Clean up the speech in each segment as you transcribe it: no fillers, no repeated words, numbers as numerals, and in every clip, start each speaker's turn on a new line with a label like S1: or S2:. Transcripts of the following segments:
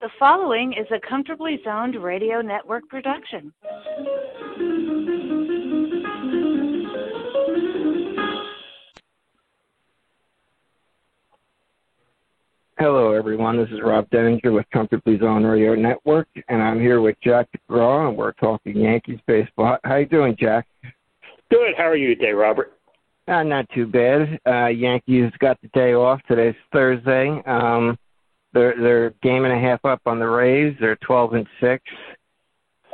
S1: The following is a Comfortably Zoned Radio Network production.
S2: Hello, everyone. This is Rob Denninger with Comfortably Zoned Radio Network, and I'm here with Jack DeGraw, and we're talking Yankees baseball. How you doing, Jack?
S3: Good. How are you today, Robert?
S2: Not too bad. Yankees got the day off. Today's Thursday. They're game and a half up on the Rays. They're 12-6.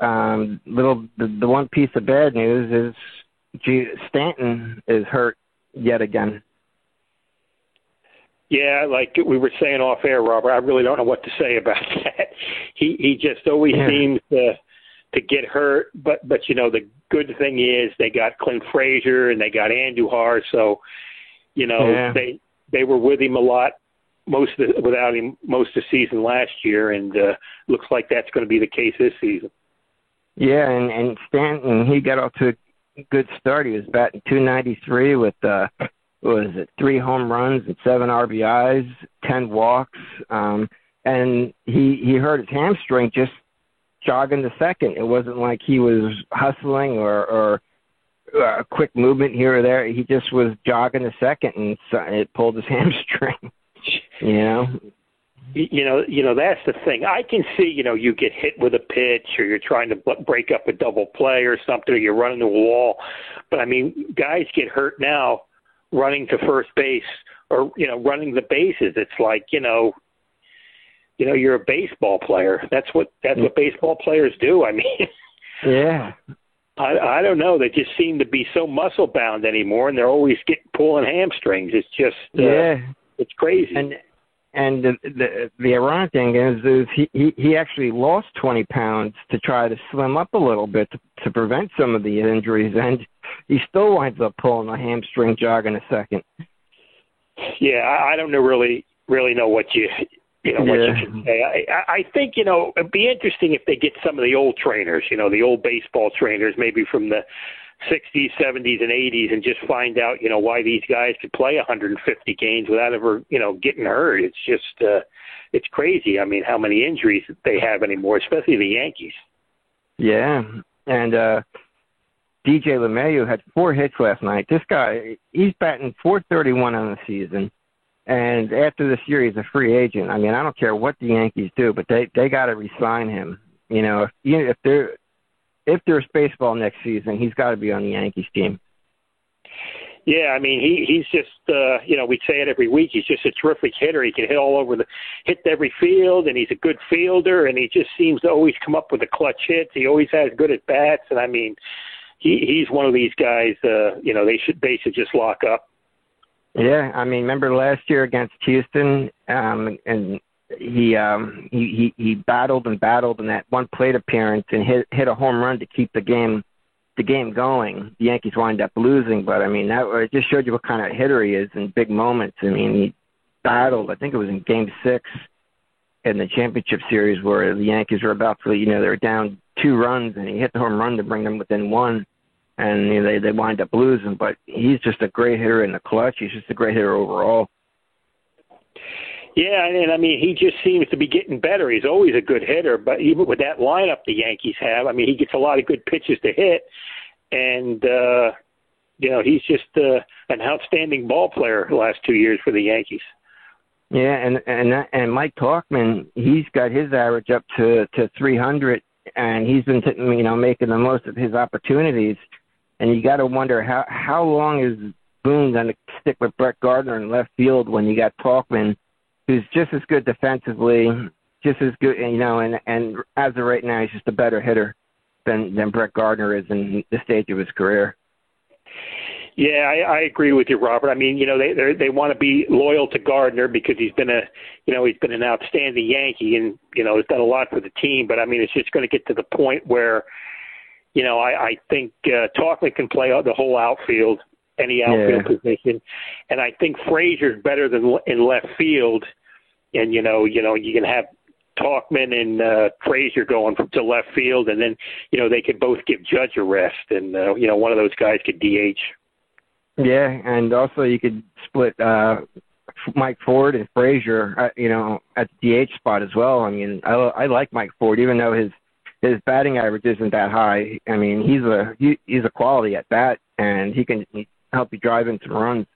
S2: The one piece of bad news is Stanton is hurt yet again.
S3: Yeah, like we were saying off air, Robert, I really don't know what to say about that. He just always seems to get hurt, but you know, the good thing is they got Clint Frazier and they got Andujar, so you know they were with him a lot without him most of the season last year, and looks like that's going to be the case this season. Yeah,
S2: and Stanton, he got off to a good start. He was batting .293 with 3 home runs and 7 RBIs, 10 walks, and he hurt his hamstring just jogging the second. It wasn't like he was hustling or a quick movement here or there. He just was jogging the second, and it pulled his hamstring. You know, that's the thing. I can see, you get hit with a pitch, or you're trying to break up a double play or something, or you're running to a wall. But I mean, guys get hurt now running to first base or, running the bases. It's like, you're a baseball player. That's what baseball players do. I mean, yeah.
S3: I don't know. They just seem to be so muscle bound anymore, and they're always pulling hamstrings. It's just it's crazy.
S2: And the ironic thing is he actually lost 20 pounds to try to slim up a little bit to prevent some of the injuries, and he still winds up pulling a hamstring jog in a second.
S3: Yeah, I don't really know what you can say. I think, it'd be interesting if they get some of the old trainers, the old baseball trainers, maybe from the 60s, 70s, and 80s, and just find out, why these guys could play 150 games without ever, getting hurt. It's just, it's crazy. I mean, how many injuries they have anymore, especially the Yankees.
S2: Yeah, and DJ LeMahieu had 4 hits last night. This guy, he's batting .431 on the season, and after this year, he's a free agent. I mean, I don't care what the Yankees do, but they got to re-sign him. If there's baseball next season, he's got to be on the Yankees team.
S3: Yeah, I mean, he's just, we say it every week, he's just a terrific hitter. He can hit every field, and he's a good fielder, and he just seems to always come up with the clutch hits. He always has good at-bats, and I mean, he's one of these guys, they should just lock up.
S2: Yeah, I mean, remember last year against Houston, and he battled in that one plate appearance and hit a home run to keep the game going. The Yankees wind up losing, but I mean, it just showed you what kind of hitter he is in big moments. I mean, he battled. I think it was in Game 6 in the championship series where the Yankees were about to, they were down 2 runs, and he hit the home run to bring them within 1. And they wind up losing, but he's just a great hitter in the clutch. He's just a great hitter overall.
S3: Yeah, and I mean, he just seems to be getting better. He's always a good hitter, but even with that lineup the Yankees have, I mean, he gets a lot of good pitches to hit, and he's just an outstanding ball player the last 2 years for the Yankees.
S2: Yeah, and Mike Tauchman, he's got his average up to 300, and he's been making the most of his opportunities. And you got to wonder how long is Boone going to stick with Brett Gardner in left field when you got Tauchman, who's just as good defensively, just as good, and as of right now, he's just a better hitter than Brett Gardner is in the stage of his career.
S3: Yeah, I agree with you, Robert. I mean, they want to be loyal to Gardner because he's been an outstanding Yankee, and has done a lot for the team. But I mean, it's just going to get to the point where, I think Tauchman can play the whole outfield, any outfield position, and I think Frazier's better than in left field. And you can have Tauchman and Frazier going to left field, and then they could both give Judge a rest, and one of those guys could DH.
S2: Yeah, and also you could split Mike Ford and Frazier, at the DH spot as well. I mean, I like Mike Ford, even though his batting average isn't that high. I mean, he's a quality at bat, and he can help you drive in some runs.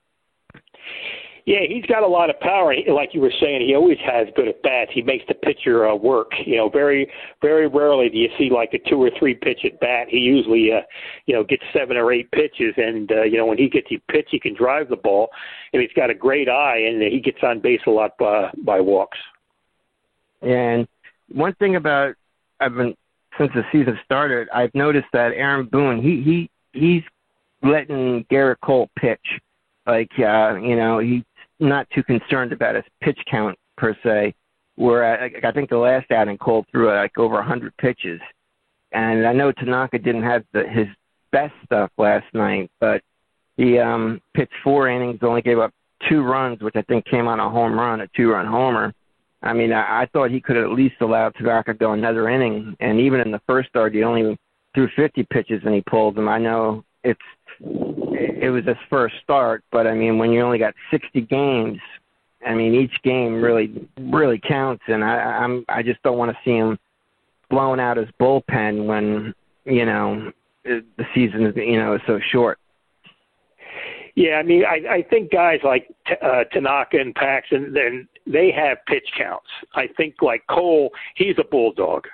S3: Yeah, he's got a lot of power. Like you were saying, he always has good at bats. He makes the pitcher work. Very, very rarely do you see like a 2 or 3 pitch at bat. He usually, gets 7 or 8 pitches, and when he gets his pitch, he can drive the ball, and he's got a great eye, and he gets on base a lot by walks.
S2: And one thing since the season started, I've noticed that Aaron Boone, he's letting Garrett Cole pitch. Like, he's not too concerned about his pitch count per se. Where I think the last outing Cole threw like over 100 pitches, and I know Tanaka didn't have his best stuff last night, but he pitched 4 innings, only gave up 2 runs, which I think came on a home run, a 2-run homer. I mean, I thought he could at least allow Tanaka to go another inning, and even in the first start, he only threw 50 pitches and he pulled them. I know it was his first start, but I mean, when you only got 60 games, I mean, each game really, really counts, and I just don't want to see him blowing out his bullpen when, the season is so short.
S3: Yeah, I mean, I think guys like Tanaka and Paxton, then they have pitch counts. I think like Cole, he's a bulldog.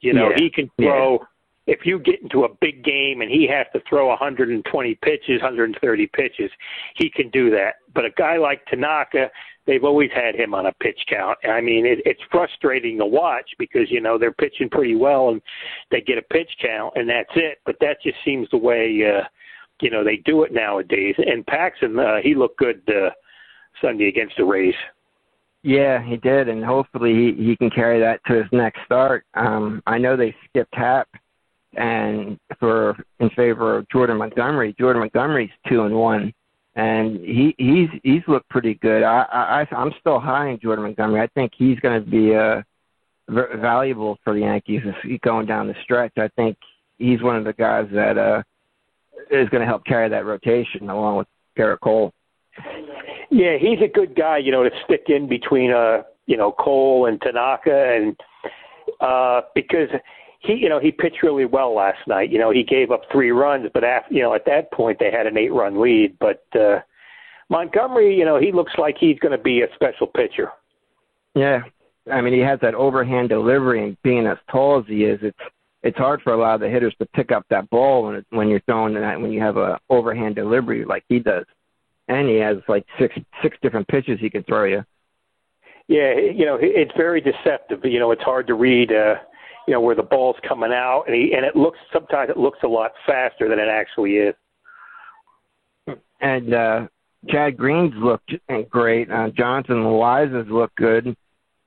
S3: He can throw. Yeah. If you get into a big game and he has to throw 120 pitches, 130 pitches, he can do that. But a guy like Tanaka, they've always had him on a pitch count. I mean, it's frustrating to watch because, they're pitching pretty well and they get a pitch count and that's it. But that just seems the way, they do it nowadays. And Paxton, he looked good Sunday against the Rays.
S2: Yeah, he did, and hopefully he can carry that to his next start. I know they skipped Happ and in favor of Jordan Montgomery. Jordan Montgomery's 2-1, and he's looked pretty good. I'm still high on Jordan Montgomery. I think he's going to be valuable for the Yankees going down the stretch. I think he's one of the guys that is going to help carry that rotation along with Garrett Cole.
S3: Yeah, he's a good guy, to stick in between, Cole and Tanaka, and because he pitched really well last night. He gave up 3 runs, but at that point they had an 8-run lead. But Montgomery, he looks like he's going to be a special pitcher.
S2: Yeah, I mean, he has that overhand delivery, and being as tall as he is, it's hard for a lot of the hitters to pick up that ball when you're throwing that when you have a overhand delivery like he does. And he has like six different pitches he can throw you.
S3: Yeah, it's very deceptive. It's hard to read, where the ball's coming out, and sometimes it looks a lot faster than it actually is.
S2: And Chad Green's looked great. Jonathan Loaiza's looked good.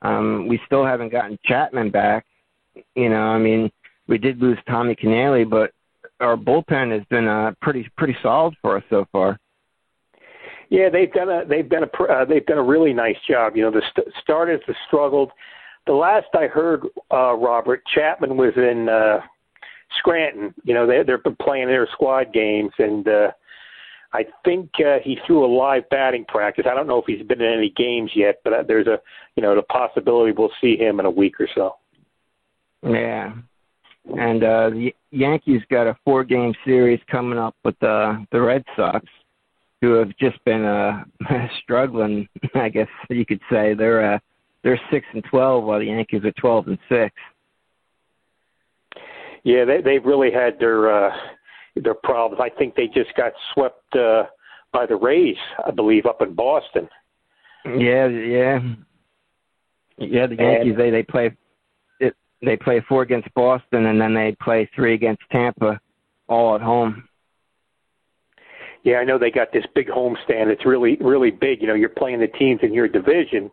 S2: We still haven't gotten Chapman back. I mean, we did lose Tommy Canale, but our bullpen has been pretty solid for us so far.
S3: Yeah, they've done a really nice job. The starters have struggled. The last I heard, Robert, Chapman was in Scranton. They've been playing their squad games, and I think he threw a live batting practice. I don't know if he's been in any games yet, but there's the possibility we'll see him in a week or so.
S2: Yeah, and the Yankees got a 4-game series coming up with the Red Sox, who have just been struggling, I guess you could say. They're 6-12, while the Yankees are 12-6.
S3: Yeah, they've really had their problems. I think they just got swept by the Rays, I believe, up in Boston.
S2: Yeah. The Yankees they play 4 against Boston, and then they play 3 against Tampa, all at home. Yeah,
S3: I know they got this big homestand. It's really, really big. You're playing the teams in your division,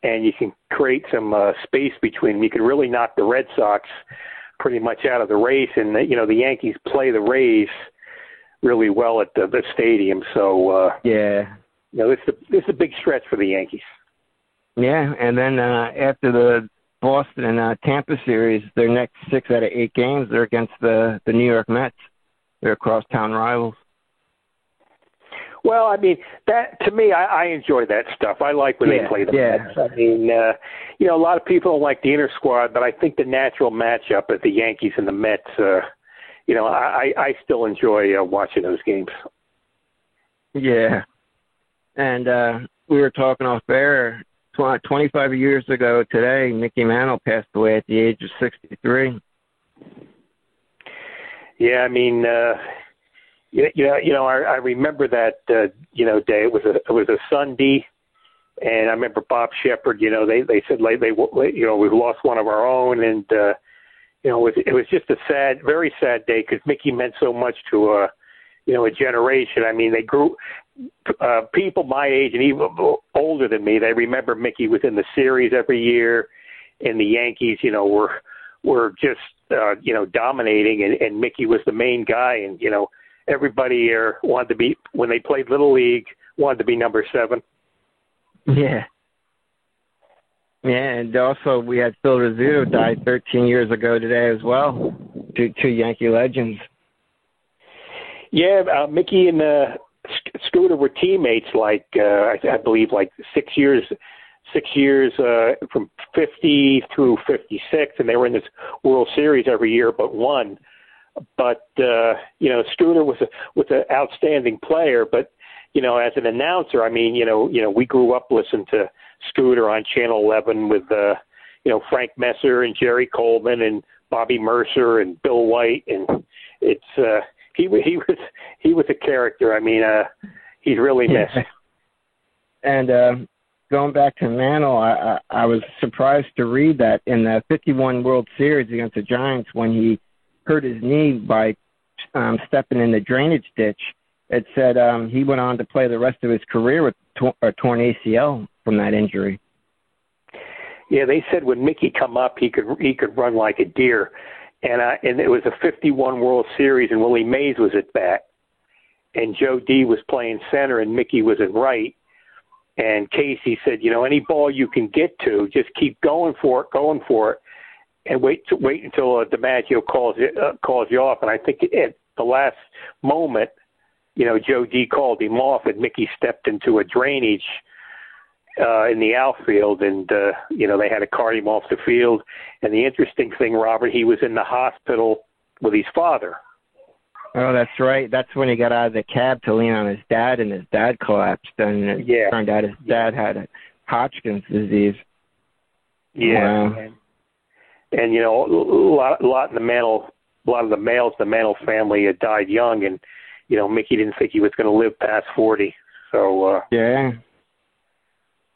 S3: and you can create some space between them. You can really knock the Red Sox pretty much out of the race, and the Yankees play the Rays really well at the stadium. So this is a big stretch for the Yankees.
S2: Yeah, and then after the Boston and Tampa series, their next 6 out of 8 games they're against the New York Mets. They're crosstown rivals.
S3: Well, I mean, that to me, I enjoy that stuff. I like when they play the Mets. I mean, a lot of people don't like the inner squad, but I think the natural matchup of the Yankees and the Mets, I still enjoy watching those games.
S2: Yeah. And we were talking off air, 25 years ago today, Mickey Mantle passed away at the age of 63.
S3: Yeah, I mean, I remember that, day. It was a Sunday, and I remember Bob Shepard. They said we lost one of our own, and it was just a sad, very sad day because Mickey meant so much to a generation. I mean, they grew. People my age and even older than me, they remember Mickey was in the series every year, and the Yankees, were just dominating, and Mickey was the main guy, and everybody here wanted to be, when they played Little League, wanted to be number 7.
S2: Yeah. Yeah, and also we had Phil Rizzuto died 13 years ago today as well. Two Yankee legends.
S3: Yeah, Mickey and Scooter were teammates, I believe, 6 years from 50 through 56, and they were in this World Series every year but one. But Scooter was an outstanding player, but as an announcer, I mean, we grew up listening to Scooter on Channel 11 with Frank Messer and Jerry Coleman and Bobby Mercer and Bill White, and it's he was a character. I mean, he's really missed.
S2: And going back to Mantle, I was surprised to read that in the 51 World Series against the Giants, when he hurt his knee by stepping in the drainage ditch, it said he went on to play the rest of his career with a torn ACL from that injury.
S3: Yeah, they said when Mickey come up, he could run like a deer. And it was a 51 World Series, and Willie Mays was at bat, and Joe D was playing center, and Mickey was in right. And Casey said, any ball you can get to, just keep going for it, and wait until DiMaggio calls you off. And I think at the last moment, Joe D called him off, and Mickey stepped into a drainage in the outfield, and they had to cart him off the field. And the interesting thing, Robert, he was in the hospital with his father.
S2: Oh, that's right. That's when he got out of the cab to lean on his dad, and his dad collapsed, and it turned out his dad had Hodgkin's disease.
S3: Yeah, wow. And a lot of the Mantle family had died young, and Mickey didn't think he was going to live past 40. So
S2: yeah.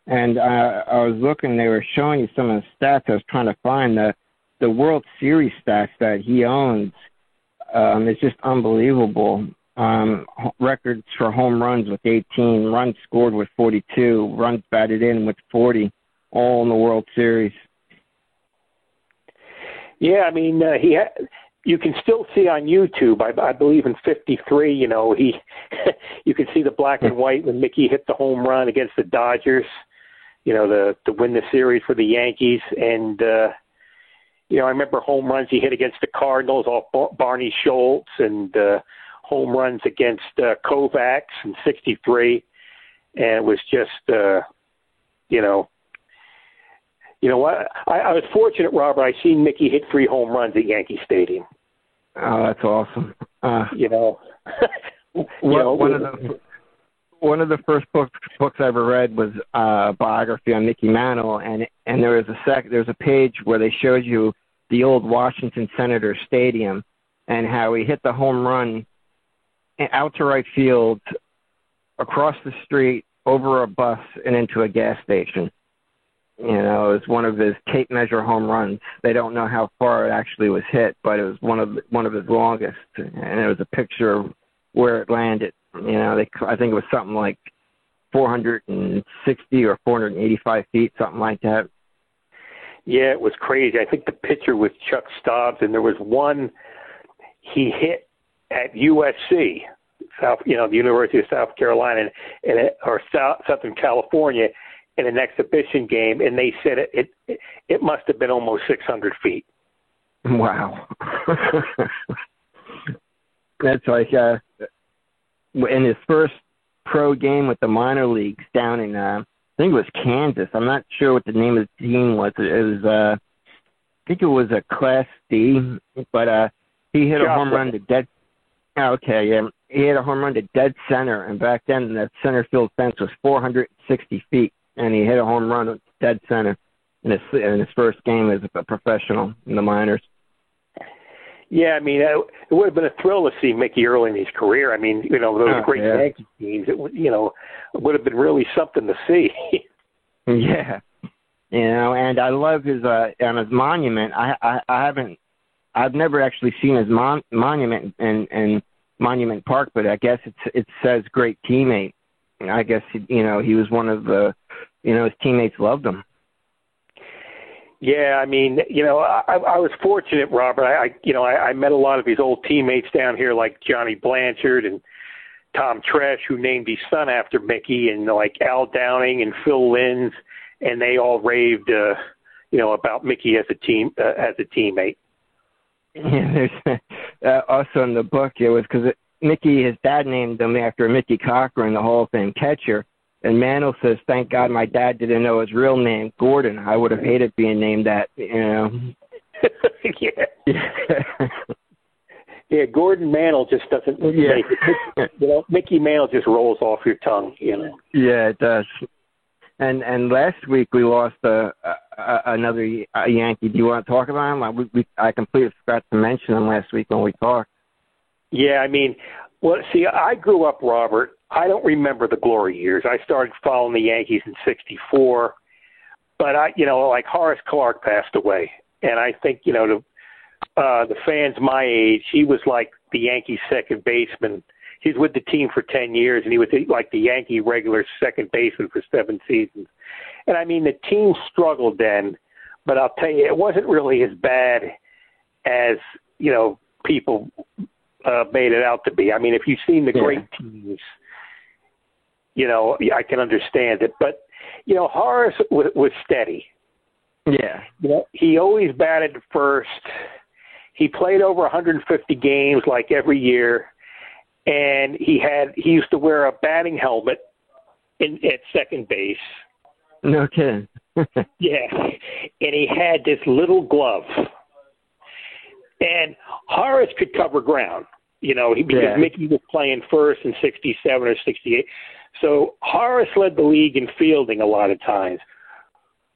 S2: And I was looking; they were showing you some of the stats. I was trying to find the World Series stats that he owns. It's just unbelievable. Records for home runs with 18, runs scored with 42, runs batted in with 40, all in the World Series.
S3: Yeah, I mean, you can still see on YouTube, I believe in 53, you can see the black and white when Mickey hit the home run against the Dodgers, to win the series for the Yankees. And, I remember home runs he hit against the Cardinals off Barney Schultz, and home runs against Kovacs in 63. And it was just, what? I was fortunate, Robert. I seen Mickey hit 3 home runs at Yankee Stadium.
S2: Oh, that's awesome. One of the first books I ever read was a biography on Mickey Mantle, and there was there's a page where they showed you the old Washington Senator Stadium and how he hit the home run out to right field, across the street, over a bus, and into a gas station. It was one of his tape measure home runs. They don't know how far it actually was hit, but it was one of his longest, and it was a picture of where it landed. I think it was something like 460 or 485 feet, something like that.
S3: Yeah, it was crazy. I think the pitcher was Chuck Stobbs, and there was one he hit at USC, the University of South Carolina, or Southern California, in an exhibition game, and they said it must have been almost 600 feet.
S2: Wow. That's like in his first pro game with the minor leagues down in I think it was Kansas. I'm not sure what the name of the team was. It was I think it was a Class D, but he hit a home run to dead. Okay, yeah, he hit a home run to dead center, and back then that center field fence was 460 feet, and he hit a home run to dead center in his first game as a professional in the minors.
S3: Yeah, I mean, it would have been a thrill to see Mickey early in his career. I mean, those great Yankee teams. It would have been really something to see.
S2: Yeah, and I love his on his monument. I've never actually seen his monument in Monument Park, but I guess it says great teammate. I guess he was one of the his teammates loved him.
S3: Yeah, I mean, I was fortunate, Robert. I met a lot of his old teammates down here, like Johnny Blanchard and Tom Tresh, who named his son after Mickey, and like Al Downing and Phil Linz, and they all raved, about Mickey as a teammate.
S2: Yeah, there's also in the book it was because Mickey, his dad named him after Mickey Cochran, the Hall of Fame catcher. And Mantle says, "Thank God my dad didn't know his real name, Gordon. I would have hated being named that."
S3: Yeah. Yeah, Gordon Mantle just doesn't.
S2: Yeah.
S3: Mickey Mantle just rolls off your tongue.
S2: Yeah, it does. And last week we lost another Yankee. Do you want to talk about him? I completely forgot to mention him last week when we talked.
S3: Yeah, I mean, I grew up, Robert. I don't remember the glory years. I started following the Yankees in '64, but like Horace Clarke passed away, and I think the fans my age, he was like the Yankees second baseman. He was with the team for 10 years, and he was like the Yankee regular second baseman for 7 seasons. And I mean, the team struggled then, but I'll tell you, it wasn't really as bad as people made it out to be. I mean, if you've seen the great teams. I can understand it. But, Horace was steady.
S2: Yeah.
S3: He always batted first. He played over 150 games like every year. And he used to wear a batting helmet at second base.
S2: No kidding.
S3: Yeah. And he had this little glove. And Horace could cover ground, because Mickey was playing first in 67 or 68. So Horace led the league in fielding a lot of times.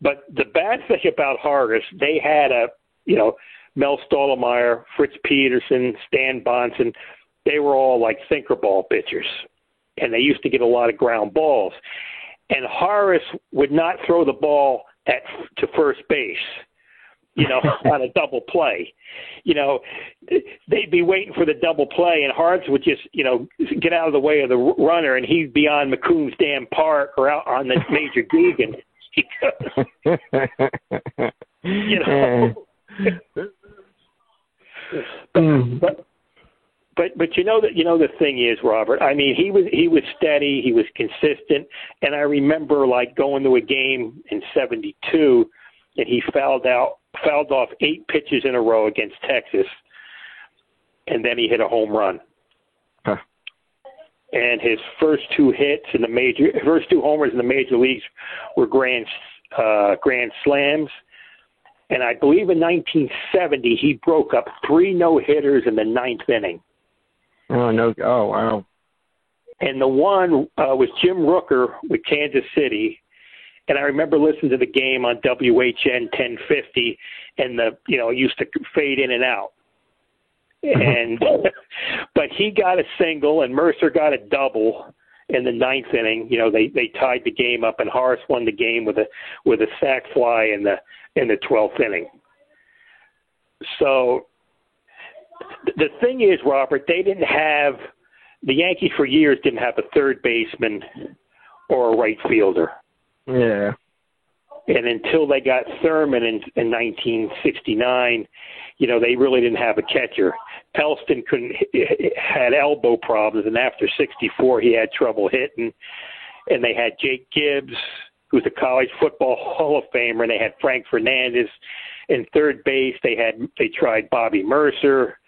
S3: But the bad thing about Horace, they had Mel Stottlemyre, Fritz Peterson, Stan Bonson. They were all like sinker ball pitchers. And they used to get a lot of ground balls. And Horace would not throw the ball to first base. On a double play. They'd be waiting for the double play, and Horace would just, get out of the way of the runner, and he'd be on McCombs Dam Park or out on the Major Geegan. But the thing is, Robert, I mean, he was steady, he was consistent, and I remember like going to a game in '72, and he fouled off 8 pitches in a row against Texas, and then he hit a home run.
S2: Huh.
S3: And his first 2 homers in the major leagues were grand slams. And I believe in 1970 he broke up 3 no-hitters in the 9th inning.
S2: Oh no! Oh wow!
S3: And the one was Jim Rooker with Kansas City. And I remember listening to the game on WHN 1050, and it used to fade in and out. And but he got a single, and Mercer got a double in the 9th inning. They tied the game up, and Horace won the game with a sac fly in the 12th inning. So the thing is, Robert, the Yankees for years didn't have a third baseman or a right fielder.
S2: Yeah.
S3: And until they got Thurman in 1969, they really didn't have a catcher. Elston had elbow problems, and after '64 he had trouble hitting. And they had Jake Gibbs, who's a college football Hall of Famer, and they had Frank Fernandez in third base. They tried Bobby Mercer,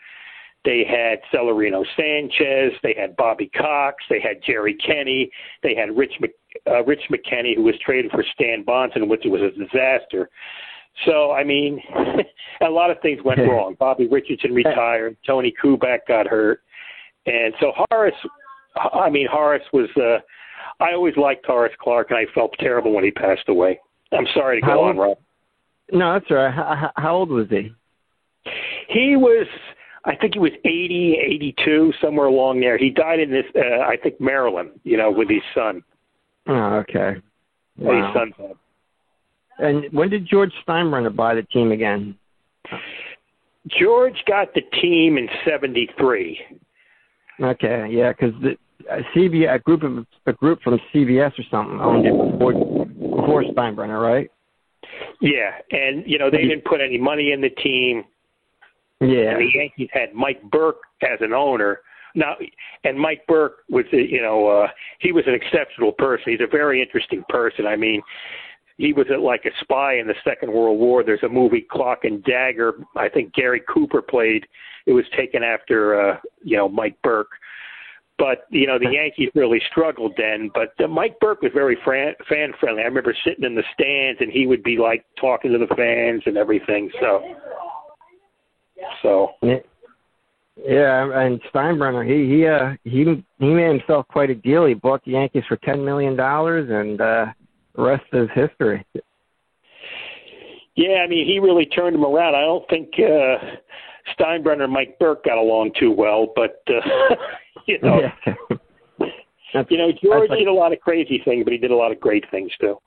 S3: They had Celerino Sanchez. They had Bobby Cox. They had Jerry Kenny. They had Rich McKinney, who was traded for Stan Bonson, which was a disaster. So, I mean, a lot of things went wrong. Bobby Richardson retired. Tony Kubek got hurt. And so Horace was I always liked Horace Clarke, and I felt terrible when he passed away. I'm sorry to go on, Rob.
S2: No, that's all right. How old was he?
S3: He was, I think he was 80, 82, somewhere along there. He died in this, I think, Maryland, with his son.
S2: Oh, okay. Wow.
S3: His son.
S2: And when did George Steinbrenner buy the team again?
S3: George got the team in 73.
S2: Okay, yeah, because a group from CBS or something owned it before Steinbrenner, right?
S3: Yeah, and they didn't put any money in the team.
S2: Yeah,
S3: and the Yankees had Mike Burke as an owner. Now, and Mike Burke was, he was an exceptional person. He's a very interesting person. I mean, he was like a spy in the Second World War. There's a movie, Clock and Dagger. I think Gary Cooper played. It was taken after, Mike Burke. But, the Yankees really struggled then. But Mike Burke was very fan-friendly. I remember sitting in the stands, and he would be, like, talking to the fans and everything. So.
S2: Yeah, and Steinbrenner, he made himself quite a deal. He bought the Yankees for $10 million, and the rest is history.
S3: Yeah, I mean, he really turned him around. I don't think Steinbrenner and Mike Burke got along too well, but
S2: Yeah.
S3: George did a lot of crazy things, but he did a lot of great things too.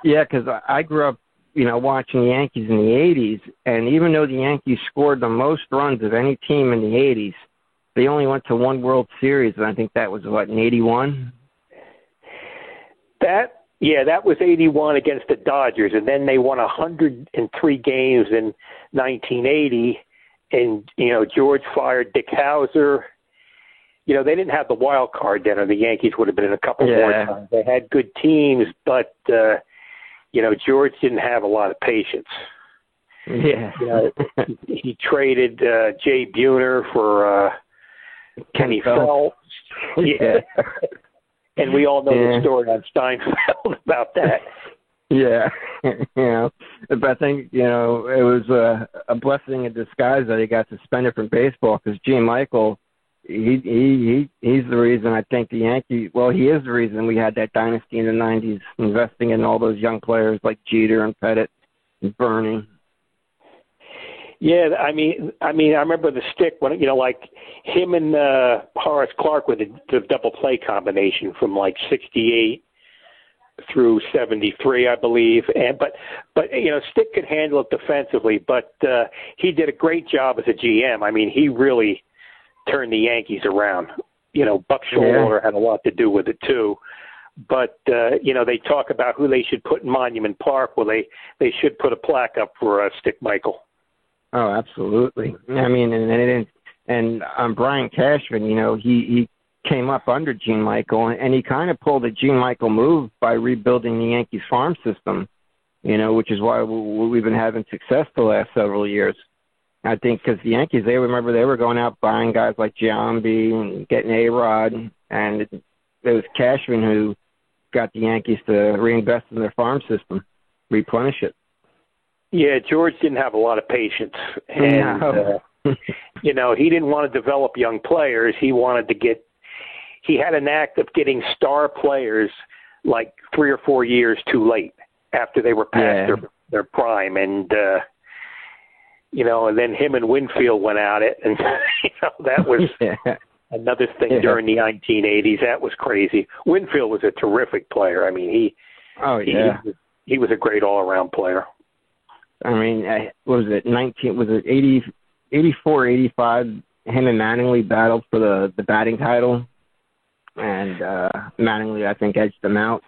S2: Yeah, because I grew up, watching the Yankees in the 80s, and even though the Yankees scored the most runs of any team in the 80s, they only went to one World Series, and I think that was, in 81?
S3: That was 81 against the Dodgers, and then they won 103 games in 1980, and, George fired Dick Hauser. They didn't have the wild card then, or the Yankees would have been in a couple more times. They had good teams, but, George didn't have a lot of patience.
S2: Yeah.
S3: He traded Jay Buhner for Kenny Phelps. Yeah. And we all know the story on Steinfeld about that.
S2: Yeah. But I think, it was a blessing in disguise that he got suspended from baseball, because Gene Michael, he's the reason I think the Yankees, he is the reason we had that dynasty in the 90s, investing in all those young players like Jeter and Pettit and Bernie.
S3: Yeah, I mean, I remember the stick when, like him and Horace Clarke with the double play combination from like 68 through 73, I believe. But Stick could handle it defensively, but he did a great job as a GM. I mean, he really turned the Yankees around. Buck Showalter had a lot to do with it too. But, they talk about who they should put in Monument Park. Well, they should put a plaque up for Stick Michael.
S2: Oh, absolutely. I mean, and Brian Cashman, he came up under Gene Michael, and he kind of pulled a Gene Michael move by rebuilding the Yankees farm system, which is why we've been having success the last several years. I think because the Yankees, they were going out buying guys like Giambi and getting A-Rod, and it was Cashman who got the Yankees to reinvest in their farm system, replenish it.
S3: Yeah, George didn't have a lot of patience, and he didn't want to develop young players. He wanted to he had an knack of getting star players like 3 or 4 years too late after they were past their prime, and and then him and Winfield went at it, and that was another thing during the 1980s. That was crazy. Winfield was a terrific player. I mean, he was a great all-around player.
S2: I mean, what was it 84, 85, him and Mattingly battled for the batting title, and Mattingly, I think, edged them out.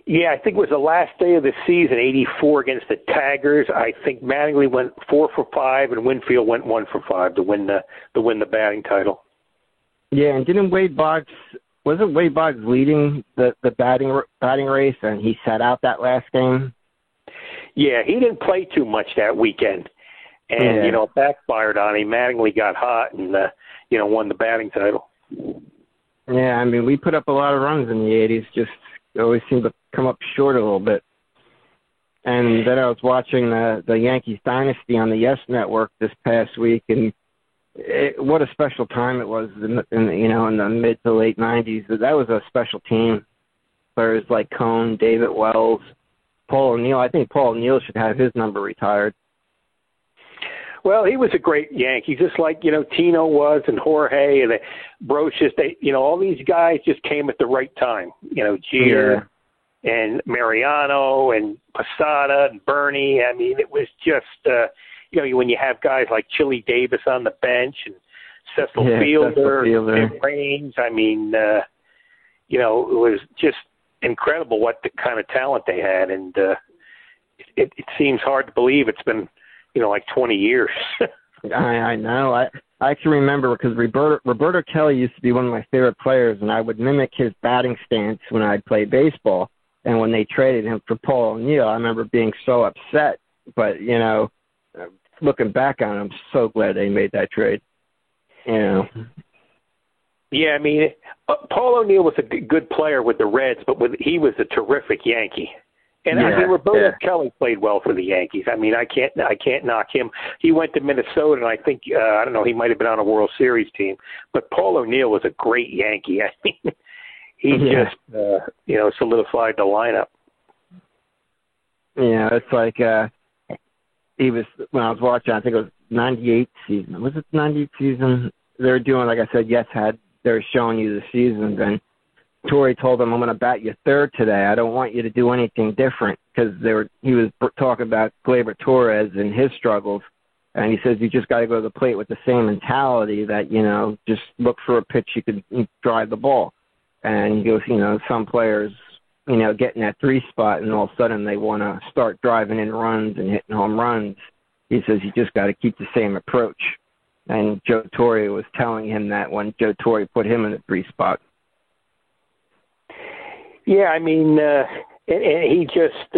S3: Yeah, I think it was the last day of the season, 84 against the Tigers. I think Mattingly went 4 for 5, and Winfield went 1 for 5 to win the batting title. Yeah,
S2: and didn't wasn't Wade Boggs leading the batting race, and he sat out that last game?
S3: Yeah, he didn't play too much that weekend. and it backfired on him. Mattingly got hot and won the batting title.
S2: Yeah, I mean, we put up a lot of runs in the 80s, just always seemed to come up short a little bit. And then I was watching the Yankees dynasty on the Yes Network this past week, and what a special time it was in the mid to late 90s. That was a special team. Players like Cone, David Wells, Paul O'Neill. I think Paul O'Neill should have his number retired.
S3: Well, he was a great Yankee, just like, Tino was, and Jorge and Brocious. All these guys just came at the right time. Jeter and Mariano and Posada and Bernie. I mean, it was just, when you have guys like Chili Davis on the bench and Cecil Fielder, Tim Raines. I mean, it was just incredible what the kind of talent they had. And it seems hard to believe it's been, like 20 years.
S2: I know. I can remember because Roberto Kelly used to be one of my favorite players, and I would mimic his batting stance when I'd play baseball. And when they traded him for Paul O'Neill, I remember being so upset. But, looking back on it, I'm so glad they made that trade. Yeah,
S3: I mean, Paul O'Neill was a good player with the Reds, but he was a terrific Yankee. And I mean, Roberto Kelly played well for the Yankees. I mean, I can't knock him. He went to Minnesota, and I think I don't know, he might have been on a World Series team. But Paul O'Neill was a great Yankee. I mean, he just solidified the lineup.
S2: Yeah, it's like he was when I was watching. I think it was '98 season. Was it the '98 season? They were doing, like I said, they were showing you the seasons, and Torre told him, "I'm going to bat you third today. I don't want you to do anything different," because he was talking about Gleyber Torres and his struggles, and he says you just got to go to the plate with the same mentality that just look for a pitch you can drive the ball. And he goes, some players, get in that 3 spot, and all of a sudden they want to start driving in runs and hitting home runs. He says you just got to keep the same approach. And Joe Torre was telling him that when Joe Torre put him in the 3 spot.
S3: Yeah, I mean, and he just,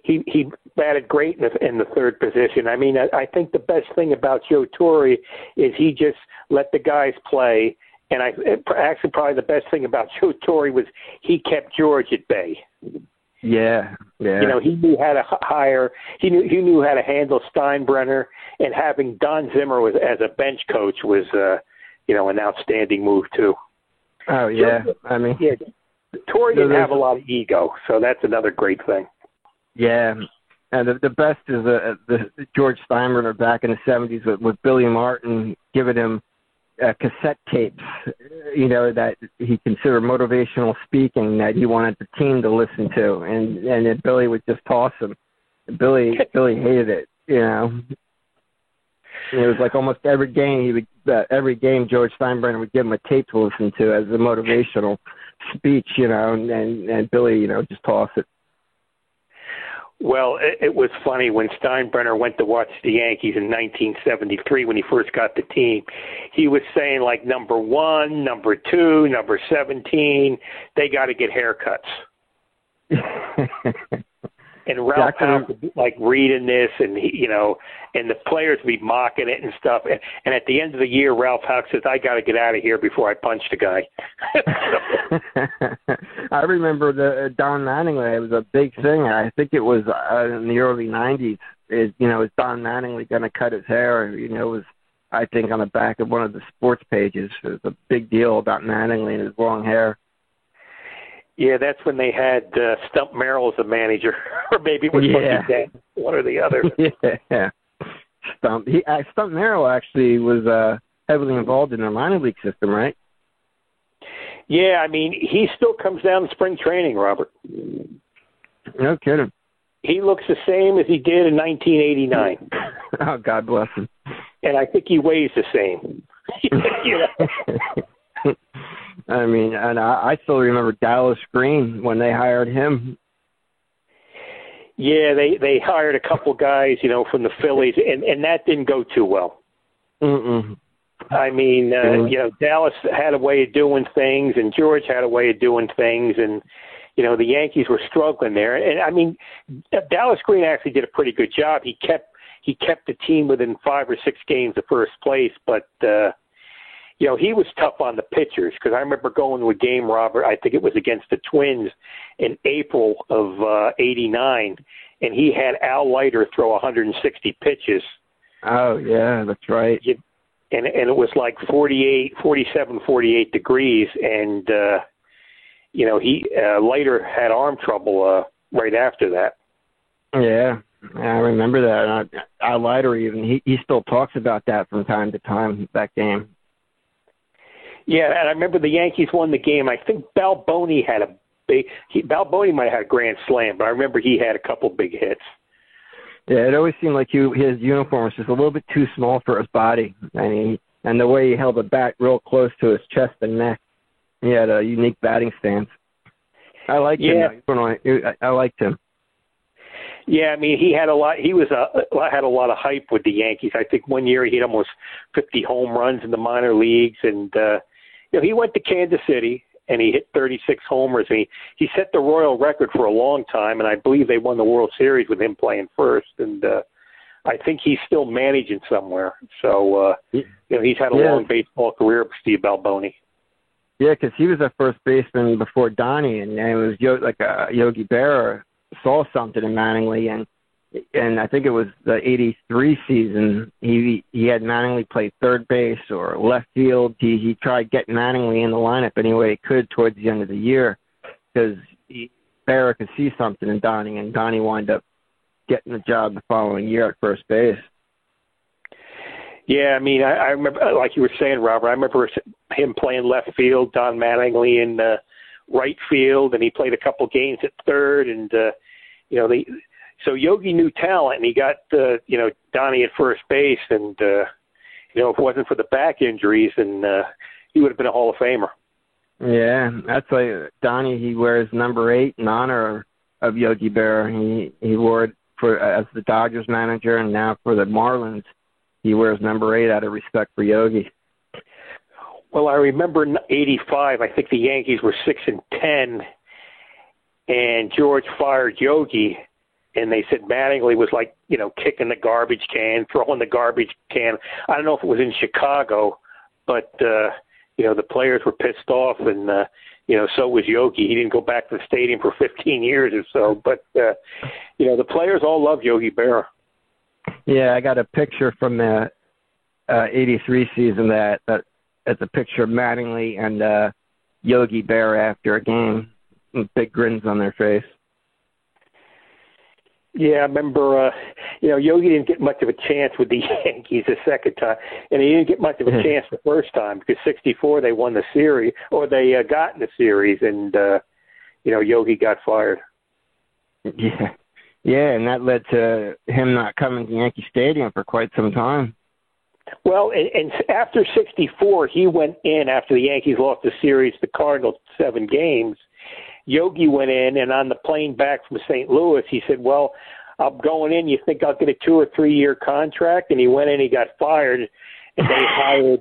S3: he batted great in the third position. I mean, I think the best thing about Joe Torre is he just let the guys play. And actually probably the best thing about Joe Torre was he kept George at bay.
S2: Yeah.
S3: He knew how to hire. He knew how to handle Steinbrenner, and having Don Zimmer as a bench coach was, an outstanding move too.
S2: Oh yeah, I mean,
S3: Torre didn't have a lot of ego, so that's another great thing. Yeah,
S2: and the best is the George Steinbrenner back in the '70s with Billy Martin giving him cassette tapes, that he considered motivational speaking that he wanted the team to listen to, and then Billy would just toss him. Billy hated it, And it was like almost every game George Steinbrenner would give him a tape to listen to as a motivational speech, and Billy, just toss it.
S3: Well, it was funny when Steinbrenner went to watch the Yankees in 1973 when he first got the team. He was saying, like, number 1, number 2, number 17, they got to get haircuts. And Ralph House would be, like, reading this, and and the players would be mocking it and stuff. And at the end of the year, Ralph House says, "I got to get out of here before I punch the guy."
S2: I remember the Don Mattingly. It was a big thing. I think it was in the early '90s. Is Don Mattingly going to cut his hair? It was, I think, on the back of one of the sports pages. It was a big deal about Mattingly and his long hair.
S3: Yeah, that's when they had Stump Merrill as the manager, or maybe it was Monkey Dan, one or the other.
S2: Yeah, Stump Merrill actually was heavily involved in the minor league system, right?
S3: Yeah, I mean, he still comes down to spring training, Robert.
S2: No kidding.
S3: He looks the same as he did in 1989.
S2: Oh, God bless him.
S3: And I think he weighs the same.
S2: I mean, and I still remember Dallas Green when they hired him.
S3: Yeah, they hired a couple guys, from the Phillies, and that didn't go too well.
S2: Mm-mm.
S3: I mean, Dallas had a way of doing things, and George had a way of doing things, and, the Yankees were struggling there. And, I mean, Dallas Green actually did a pretty good job. He he kept the team within 5 or 6 games of first place. But he was tough on the pitchers, because I remember going to a game, Robert, I think it was against the Twins in April of '89, and he had Al Leiter throw 160 pitches.
S2: Oh, yeah, that's right.
S3: And it was like 47, 48 degrees, and Leiter had arm trouble right after that.
S2: Yeah, I remember that. Al Leiter, even he still talks about that from time to time, that game.
S3: Yeah, and I remember the Yankees won the game. I think Balboni had Balboni might have had a grand slam, but I remember he had a couple big hits.
S2: Yeah, it always seemed like his uniform was just a little bit too small for his body. And the way he held the bat real close to his chest and neck, he had a unique batting stance. I liked him. I liked him.
S3: Yeah, I mean, he had a lot. He had a lot of hype with the Yankees. I think one year he had almost 50 home runs in the minor leagues, and he went to Kansas City and he hit 36 homers. And he set the Royal record for a long time, and I believe they won the World Series with him playing first. And I think he's still managing somewhere. So he's had a long baseball career with Steve Balboni.
S2: Yeah, because he was a first baseman before Donnie, and it was Yogi Berra saw something in Mattingly, and I think it was the '83 season. He had Mattingly play third base or left field. He tried getting Mattingly in the lineup any way he could towards the end of the year, because Berra could see something in Donnie, and Donnie wound up getting the job the following year at first base.
S3: Yeah, I mean, I remember, like you were saying, Robert, I remember him playing left field, Don Mattingly in right field, and he played a couple games at third, and so Yogi knew talent, and he got Donnie at first base, and if it wasn't for the back injuries, then he would have been a Hall of Famer.
S2: Yeah, that's why Donnie, he wears number 8 in honor of Yogi Berra. He wore it as the Dodgers manager, and now for the Marlins, he wears number 8 out of respect for Yogi.
S3: Well, I remember in '85, I think the Yankees were 6-10, and George fired Yogi, and they said Mattingly was like, kicking the garbage can, throwing the garbage can. I don't know if it was in Chicago, but, the players were pissed off, and, so was Yogi. He didn't go back to the stadium for 15 years or so, but, the players all love Yogi Berra.
S2: Yeah, I got a picture from the '83 season that it's a picture of Mattingly and Yogi Berra after a game, with big grins on their face. Yeah,
S3: I remember, Yogi didn't get much of a chance with the Yankees the second time, and he didn't get much of a chance the first time, because '64 they won the series, or they got in the series, and, Yogi got fired.
S2: Yeah, and that led to him not coming to Yankee Stadium for quite some time.
S3: Well, and after '64, he went in after the Yankees lost the series to the Cardinals 7 games. Yogi went in, and on the plane back from St. Louis, he said, well, I'm going in. You think I'll get a 2 or 3 year contract? And he went in, he got fired, and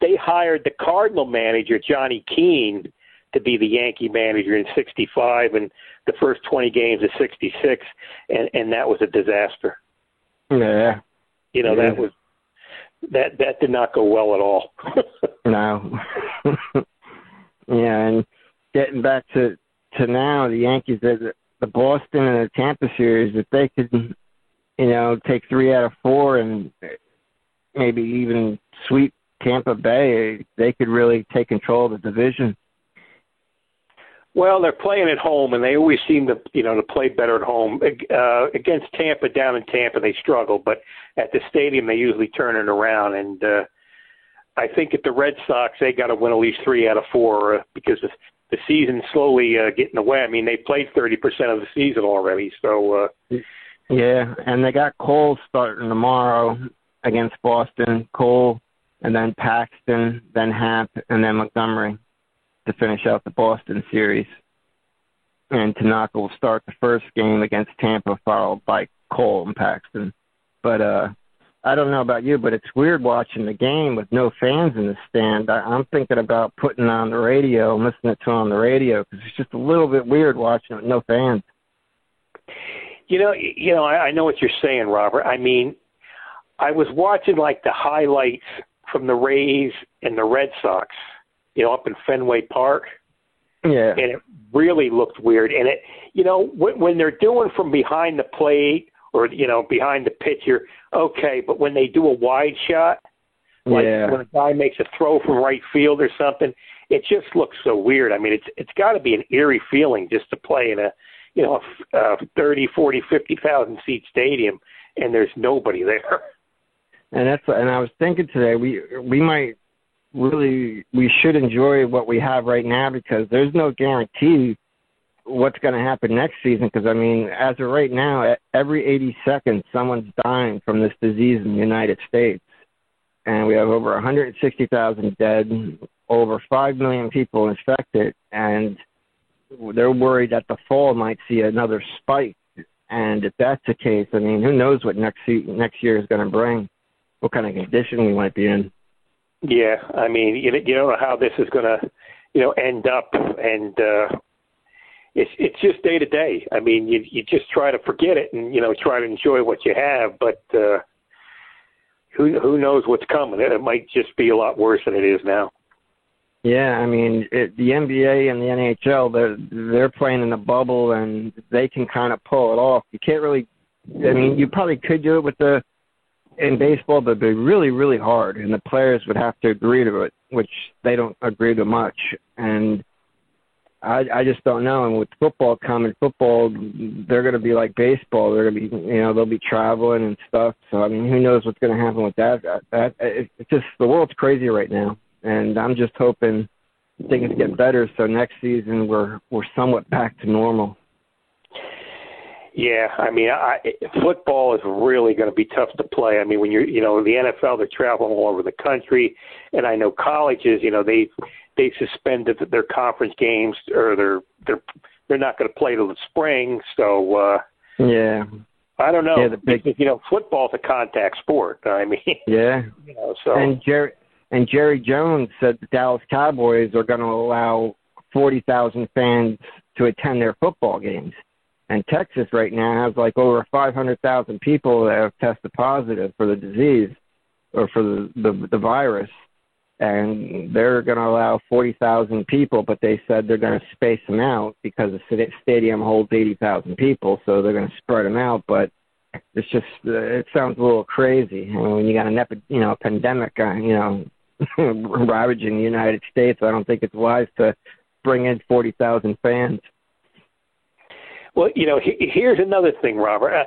S3: they hired the Cardinal manager, Johnny Keane, to be the Yankee manager in '65 and the first 20 games of '66, and that was a disaster.
S2: Yeah.
S3: That did not go well at all.
S2: No. Yeah, and getting back to now, the Yankees, the Boston and the Tampa series, if they could, take 3 out of 4 and maybe even sweep Tampa Bay, they could really take control of the division.
S3: Well, they're playing at home, and they always seem to, to play better at home. Against Tampa, down in Tampa, they struggle, but at the stadium, they usually turn it around. And I think at the Red Sox, they got to win at least 3 out of 4 because the season's slowly getting away. I mean, they played 30% of the season already. So
S2: yeah, and they got Cole starting tomorrow against Boston. Cole, and then Paxton, then Happ, and then Montgomery to finish out the Boston series. And Tanaka will start the first game against Tampa, followed by Cole and Paxton. But I don't know about you, but it's weird watching the game with no fans in the stand. I'm thinking about putting on the radio and listening to it on the radio, because it's just a little bit weird watching it with no fans.
S3: I know what you're saying, Robert. I mean, I was watching like the highlights from the Rays and the Red Sox, up in Fenway Park.
S2: Yeah.
S3: And it really looked weird. And when they're doing from behind the plate or, behind the pitcher, okay. But when they do a wide shot, like when a guy makes a throw from right field or something, it just looks so weird. I mean, it's got to be an eerie feeling just to play in a 30, 40, 50,000 seat stadium and there's nobody there.
S2: And I was thinking today, we should enjoy what we have right now because there's no guarantee what's going to happen next season. Because, I mean, as of right now, every 80 seconds, someone's dying from this disease in the United States. And we have over 160,000 dead, over 5 million people infected, and they're worried that the fall might see another spike. And if that's the case, I mean, who knows what next year is going to bring, what kind of condition we might be in. Yeah,
S3: I mean, you don't know how this is going to, end up, and it's just day to day. I mean, you just try to forget it and try to enjoy what you have, but who knows what's coming? It might just be a lot worse than it is now.
S2: Yeah, I mean, the NBA and the NHL, they're playing in a bubble, and they can kind of pull it off. You can't really. I mean, you probably could do it in baseball, but it'd be really, really hard, and the players would have to agree to it, which they don't agree to much. And I just don't know. And with football they're going to be like baseball. They're going to be, they'll be traveling and stuff. So I mean, who knows what's going to happen with that? It's just the world's crazy right now, and I'm just hoping things get better. So next season we're somewhat back to normal.
S3: Yeah, I mean, football is really going to be tough to play. I mean, when you're, the NFL, they're traveling all over the country, and I know colleges, they suspended their conference games, or they're not going to play till the spring. So
S2: yeah,
S3: I don't know. Yeah, because, football's a contact sport. I mean,
S2: yeah.
S3: So
S2: and Jerry Jones said the Dallas Cowboys are going to allow 40,000 fans to attend their football games. And Texas right now has like over 500,000 people that have tested positive for the disease or for the virus. And they're going to allow 40,000 people, but they said they're going to space them out because the stadium holds 80,000 people, so they're going to spread them out. But it's just, it sounds a little crazy. I mean, when you got a pandemic, ravaging the United States, I don't think it's wise to bring in 40,000 fans.
S3: Well, here's another thing, Robert.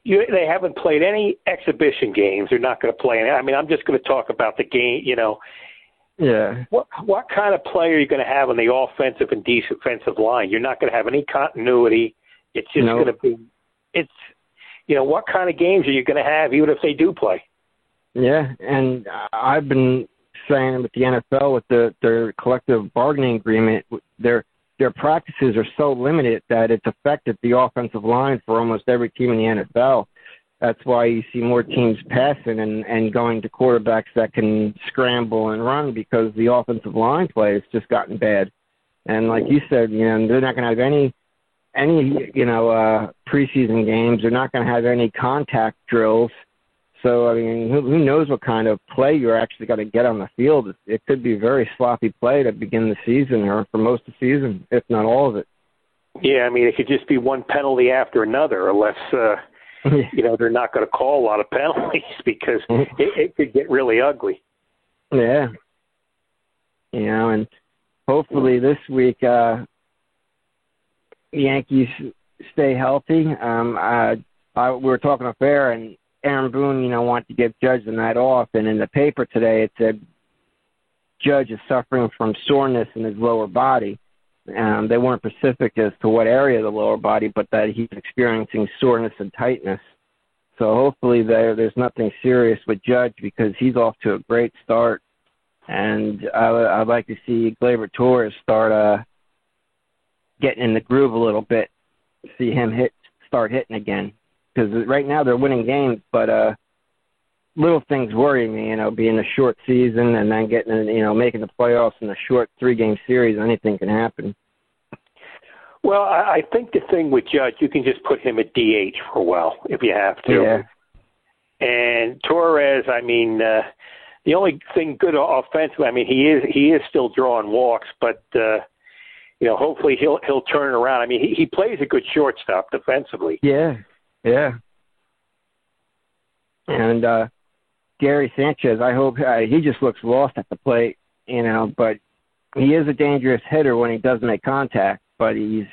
S3: They haven't played any exhibition games. They're not going to play any. I mean, I'm just going to talk about the game,
S2: Yeah.
S3: What kind of player are you going to have on the offensive and defensive line? You're not going to have any continuity. It's just going to be what kind of games are you going to have even if they do play?
S2: Yeah, and I've been saying with the NFL, with their collective bargaining agreement, their practices are so limited that it's affected the offensive line for almost every team in the NFL. That's why you see more teams passing and going to quarterbacks that can scramble and run because the offensive line play has just gotten bad. And like you said, they're not going to have any preseason games. They're not going to have any contact drills. So, I mean, who knows what kind of play you're actually going to get on the field. It could be very sloppy play to begin the season or for most of the season, if not all of it.
S3: Yeah, I mean, it could just be one penalty after another unless, they're not going to call a lot of penalties because it could get really ugly.
S2: Yeah. And hopefully this week the Yankees stay healthy. We were talking off air, and Aaron Boone, wanted to give Judge the night off, and in the paper today it said Judge is suffering from soreness in his lower body. They weren't specific as to what area of the lower body, but that he's experiencing soreness and tightness. So hopefully there's nothing serious with Judge because he's off to a great start, and I'd like to see Gleyber Torres start getting in the groove a little bit, see him start hitting again. Because right now they're winning games, but little things worry me, being a short season and then getting, making the playoffs in a short 3-game series, anything can happen.
S3: Well, I think the thing with Judge, you can just put him at DH for a while if you have to.
S2: Yeah.
S3: And Torres, I mean, the only thing good offensively, I mean, he is still drawing walks, but hopefully he'll turn it around. I mean, he plays a good shortstop defensively.
S2: Yeah. And Gary Sanchez, I hope he just looks lost at the plate, but he is a dangerous hitter when he does make contact, but he's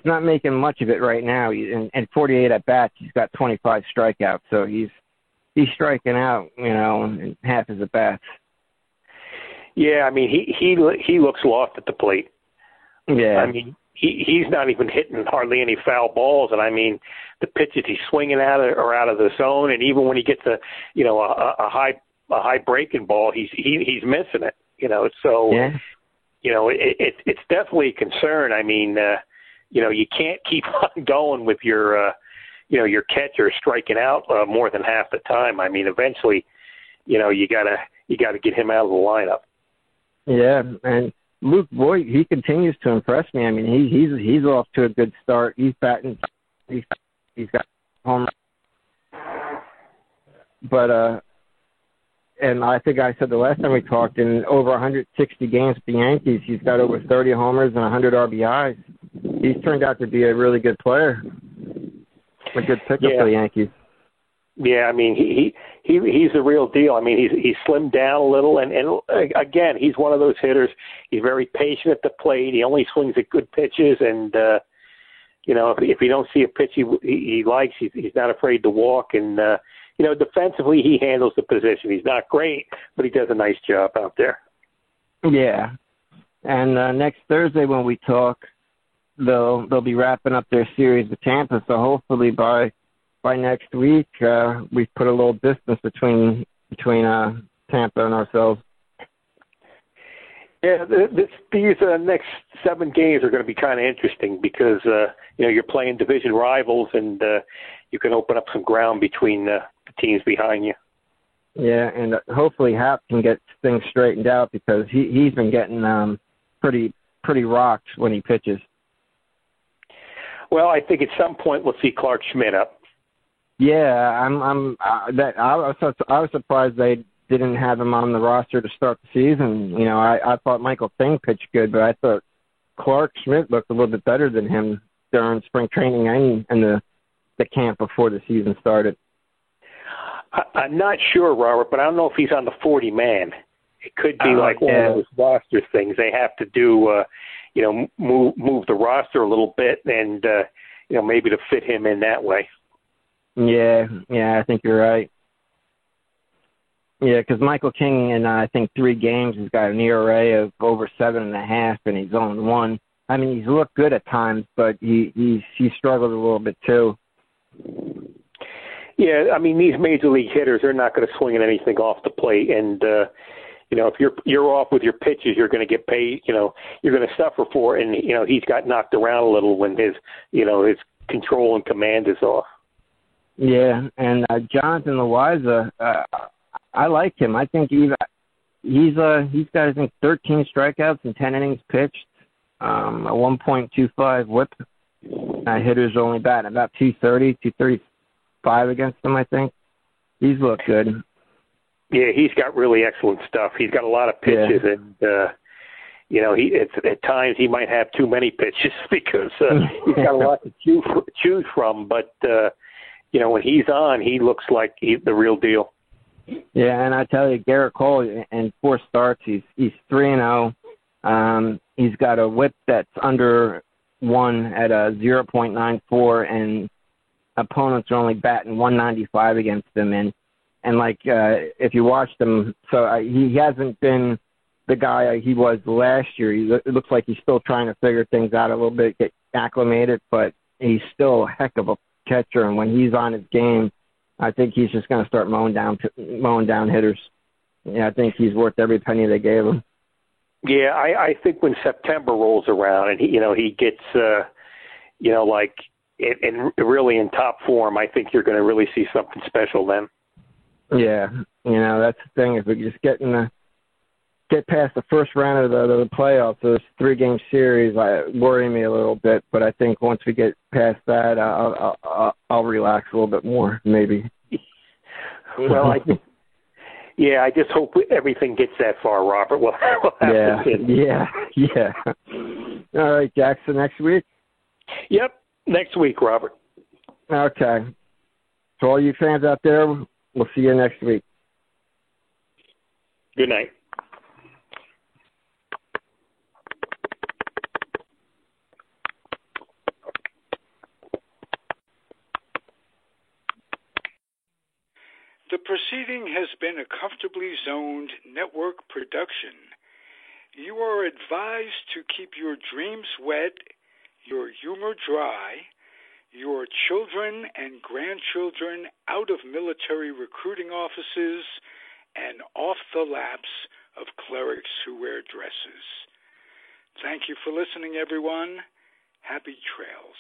S2: not making much of it right now. In 48 at bats, he's got 25 strikeouts, so he's striking out, in half his at bats.
S3: Yeah, I mean he looks lost at the plate.
S2: Yeah,
S3: I mean he's not even hitting hardly any foul balls, and I mean the pitches he's swinging at are out of the zone, and even when he gets a high breaking ball, he's missing it. So
S2: yeah.
S3: It's definitely a concern. I mean, you can't keep on going with your catcher striking out more than half the time. I mean, eventually, you gotta get him out of the lineup.
S2: Yeah, and Luke Voigt, he continues to impress me. I mean, he's off to a good start. He's batting. He's got home. But and I think I said the last time we talked, in over 160 games with the Yankees, he's got over 30 homers and 100 RBIs. He's turned out to be a really good player. A good pickup for the Yankees.
S3: Yeah, I mean he's the real deal. I mean he's slimmed down a little, and again he's one of those hitters. He's very patient at the plate. He only swings at good pitches, and if you don't see a pitch he likes, he's not afraid to walk. And defensively he handles the position. He's not great, but he does a nice job out there.
S2: Yeah, and next Thursday when we talk, they'll be wrapping up their series with Tampa. So hopefully by next week, we've put a little distance between Tampa and ourselves.
S3: Yeah, these next 7 games are going to be kind of interesting because you're playing division rivals, and you can open up some ground between the teams behind you.
S2: Yeah, and hopefully Hap can get things straightened out because he's been getting pretty rocked when he pitches.
S3: Well, I think at some point we'll see Clark Schmidt up.
S2: Yeah, I was surprised they didn't have him on the roster to start the season. I thought Michael King pitched good, but I thought Clark Schmidt looked a little bit better than him during spring training and the camp before the season started. I'm
S3: not sure, Robert, but I don't know if he's on the 40-man. It could be one of those roster things. They have to do, move the roster a little bit and, maybe to fit him in that way. Yeah,
S2: I think you're right. Yeah, because Michael King in, I think, 3 games has got an ERA of over 7.5, and he's owned 1. I mean, he's looked good at times, but he struggled a little bit too.
S3: Yeah, I mean, these major league hitters, they're not going to swing at anything off the plate, and if you're off with your pitches, you're going to get paid. You're going to suffer for it, and he's got knocked around a little when his control and command is off.
S2: Yeah, and Jonathan Loaiza, I like him. I think he's got I think 13 strikeouts and 10 innings pitched, a 1.25 WHIP. Hitters are only batting about 230, 235 against him. I think he's looked good.
S3: Yeah, he's got really excellent stuff. He's got a lot of pitches, and at times he might have too many pitches because he's got a lot to choose from. But when he's on, he looks like he's the real deal.
S2: Yeah, and I tell you, Garrett Cole in 4 starts, he's 3-0. He's got a WHIP that's under 1 at a 0.94, and opponents are only batting 195 against him. And if you watched him, he hasn't been the guy he was last year. It looks like he's still trying to figure things out a little bit, get acclimated, but he's still a heck of a catcher. And when he's on his game, I think he's just going to start mowing down hitters. Yeah, I think he's worth every penny they gave him.
S3: Yeah, I think when September rolls around and he gets really in top form, I think you're going to really see something special then.
S2: Yeah, that's the thing. If we just get in get past the first round of the playoffs, those 3-game series, worry me a little bit. But I think once we get past that, I'll relax a little bit more, maybe.
S3: Well, I just hope everything gets that far, Robert. We'll have to see.
S2: Yeah. All right, Jackson, next week?
S3: Yep, next week, Robert.
S2: Okay. To all you fans out there, we'll see you next week.
S3: Good night.
S4: The proceeding has been a Comfortably Zoned network production. You are advised to keep your dreams wet, your humor dry, your children and grandchildren out of military recruiting offices and off the laps of clerics who wear dresses. Thank you for listening, everyone. Happy trails.